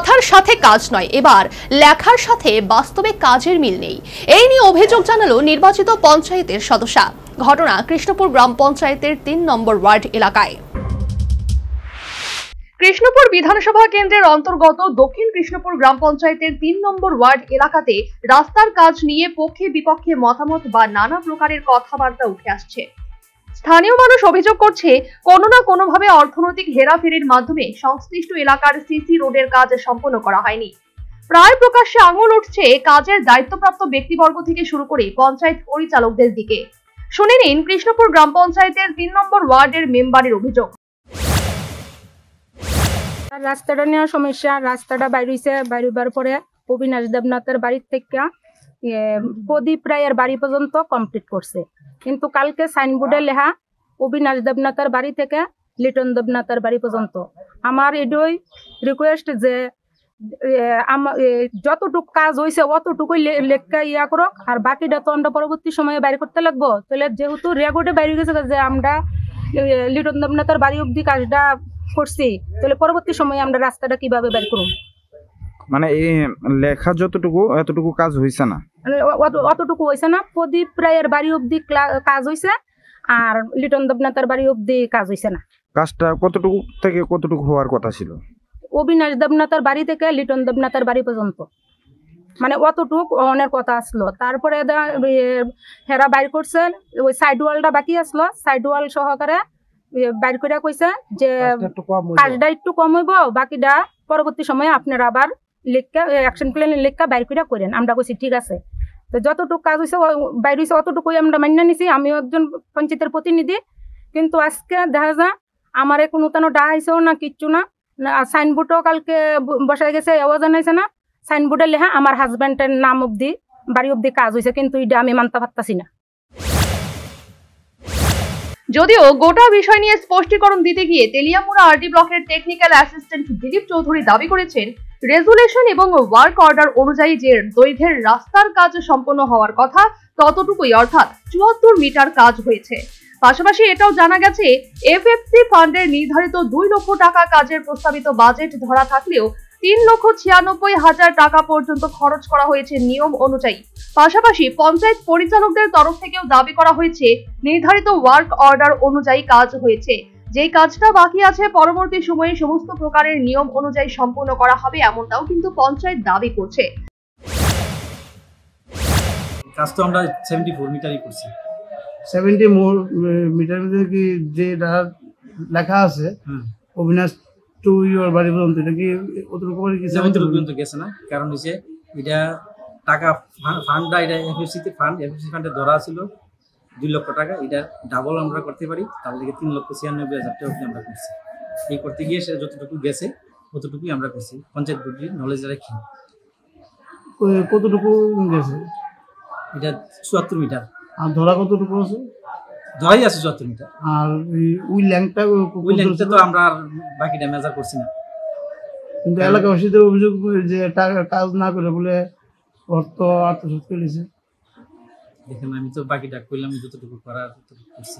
কথার সাথে কাজ নয়, এবার লেখার সাথে বাস্তবে কাজের মিল নেই। এই নিয়ে অভিযোগ জানালো নির্বাচিত পঞ্চায়েতের সদস্যা। ঘটনা কৃষ্ণপুর গ্রাম পঞ্চায়েতের ৩ নম্বর ওয়ার্ড এলাকায়। কৃষ্ণপুর বিধানসভা কেন্দ্রের অন্তর্গত দক্ষিণ কৃষ্ণপুর গ্রাম পঞ্চায়েতের ৩ নম্বর ওয়ার্ড এলাকাতে রাস্তার কাজ নিয়ে পক্ষে বিপক্ষে মতামত বা নানা প্রকারের কথাবার্তা উঠে আসছে। স্থানীয় মানুষ অভিযোগ করছে, কোনো না কোনোভাবে অর্থনৈতিক হেরাফেরির মাধ্যমে সংশ্লিষ্ট এলাকার সিসি রোডের কাজ সম্পন্ন করা হয়নি। প্রায় প্রকাশ্যে আঙুল উঠছে কাজের দায়িত্বপ্রাপ্ত ব্যক্তিবর্গ থেকে শুরু করে পঞ্চায়েত পরিচালকদের দিকে। শুনে নিন কৃষ্ণপুর গ্রাম পঞ্চায়েতের ৩ নম্বর ওয়ার্ডের মেম্বারের অভিযোগ। রাস্তাটা নেওয়ার সমস্যা, রাস্তাটা বাইরেবার পরে অবিনাশ দেবনাথের বাড়ির থেকে প্রদীপ রায়ের বাড়ি পর্যন্ত কমপ্লিট করছে, কিন্তু কালকে সাইনবোর্ডে লেখা অবিনাশ দেবনাথের বাড়ি থেকে লিটন দেবনাথের বাড়ি পর্যন্ত। আমার এটাই রিকোয়েস্ট যে যতটুকু কাজ হয়েছে অতটুকুই লেখা ইয়া করক, আর বাকিটা তো আমরা পরবর্তী সময়ে বাইর করতে লাগবো। তাহলে যেহেতু রেকর্ডে বাইরে গেছে যে আমরা লিটন দেবনাথের বাড়ি অব্দি কাজটা করছি, তাহলে পরবর্তী সময়ে আমরা রাস্তাটা কিভাবে বের করব? মানে এই লেখা যতটুকু এতটুকু কাজ হইছে না, অতটুকু হইছে না। প্রদীপ রায়ের বাড়ি অব্দি কাজ হইছে, আর লিটন দেবনাথের বাড়ি অব্দি কাজ হইছে না। কাজটা কতটুকু থেকে কতটুকু হওয়ার কথা ছিল? অবিনাশ দেবনাথের বাড়ি থেকে লিটন দেবনাথের বাড়ি পর্যন্ত, মানে অতটুকু অনের কথা আসলো। তারপরে হেরা বাইর করছে, ওই সাইড ওয়ালটা বাকি আসলো, সাইড ওয়াল সহকারে বাইর করে কইছে যে কাজটা একটু কম হইব, বাকিটা পরবর্তী সময়ে আপনারা আবার লেখা অ্যাকশন প্ল্যান লেখা বাইর করে করেন। আমরা কইছি ঠিক আছে। তো যতটুকু কাজ হয়েছে বাইর হয়েছে অতটুকুই আমরা মান্য নিছি। আমিও একজন পঞ্চায়েতের প্রতিনিধি, কিন্তু আজকে দেখা যায় আমার কোনো তেন ডাহাইছেও না, কিচ্ছু না। সাইনবোর্ডও কালকে বসায় গেছে, এও জানাইছে না। সাইনবোর্ডে লেখা আমার হাজব্যান্ডের নাম অব্দি বাড়ি অব্দি কাজ হয়েছে, কিন্তু এটা আমি মানতে পারতাছি না। যদিও গোটা বিষয় নিয়ে স্পষ্টীকরণ দিতে গিয়ে তেলিয়ামুড়া আরডি ব্লকের টেকনিক্যাল অ্যাসিস্ট্যান্ট দিলীপ চৌধুরী দাবি করেছেন, রেজুলেশন এবং ওয়ার্ক অর্ডার অনুযায়ী যে দৈর্ঘ্যের রাস্তার কাজ সম্পন্ন হওয়ার কথা ততটুকুই, অর্থাৎ ৭৪ মিটার কাজ হয়েছে। পাশাপাশি এটাও জানা গেছে, এফএফসি ফান্ডের নির্ধারিত ২ লক্ষ টাকা কাজের প্রস্তাবিত বাজেট ধরা থাকলেও ৩,৯৬,০০০ টাকা পর্যন্ত খরচ করা হয়েছে নিয়ম অনুযায়ী। পাশাপাশি পঞ্চায়েত পরিচালকদের তরফ থেকেও দাবি করা হয়েছে নির্ধারিত ওয়ার্ক অর্ডার অনুযায়ী কাজ হয়েছে, যেই কাজটা বাকি আছে পরবর্তী সময়ে সমস্ত প্রকারের নিয়ম অনুযায়ী সম্পূর্ণ করা হবে, এমনটাও কিন্তু পঞ্চায়েত দাবি করছে। কাজ তো আমরা 74 মিটারই করছি। 70 মিটার কি যেটা লেখা আছে অবিনাশ টু ইওর বাড়ি পর্যন্ত, এটা কি অতটুকু বাড়ি কি 70 পর্যন্ত গেছে না? কারণ হচ্ছে এটা টাকা ফান্ডটা, এটা এফএসসি ফান্ডে ধরা ছিল 2 লক্ষ টাকা। এটা ডাবল আমরা করতে পারি, তার থেকে 3,96,000 টাকা আমরা করছি। এই করতে গিয়ে সে যতটুকু গেছে ততটুকুই আমরা করছি, পঞ্চায়েত বোর্ডের নলেজ রাখি। কতটুকু গেছে? এটা 74 মিটার। আর ধরা কতটুকু আছে? ধরাই আছে 74 মিটার। আর ওই ল্যাংটা তো আমরা বাকিটা মেজার করছি না। কিন্তু এলাকাবাসীদের অভিযোগ যে টাকা কাজ না করে বলে অর্থ আত্মসাৎ করেছে। দেখেন, আমি তো বাকিটা কইলাম, যতটুকু করার ততটুকু করছি।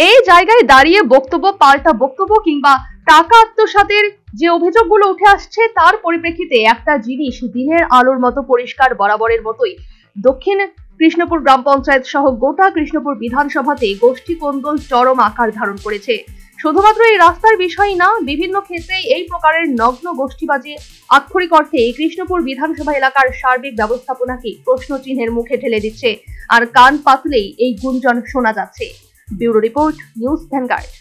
এই জায়গায় দাঁড়িয়ে বক্তব্য পাল্টা বক্তব্য কিংবা টাকা আত্মসাতের যে অভিযোগগুলো উঠে আসছে, তার পরিপ্রেক্ষিতে একটা জিনিস দিনের আলোর মতো পরিষ্কার বরাবরের মতোই দক্ষিণ কৃষ্ণপুর গ্রাম পঞ্চায়েত সহ গোটা কৃষ্ণপুর বিধানসভাতে গোষ্ঠী কোন্দল চরম আকার ধারণ করেছে। শুধুমাত্র এই রাস্তার বিষয় না, বিভিন্ন ক্ষেত্রে এই প্রকারের নগ্ন গোষ্ঠীবাজি আক্ষরিক অর্থে কৃষ্ণপুর বিধানসভা এলাকার সার্বিক ব্যবস্থাপনাকে প্রশ্ন চিহ্নের মুখে ঠেলে দিচ্ছে, আর কান পাতলেই এই গুঞ্জন শোনা যাচ্ছে। Bureau report, news vanguard.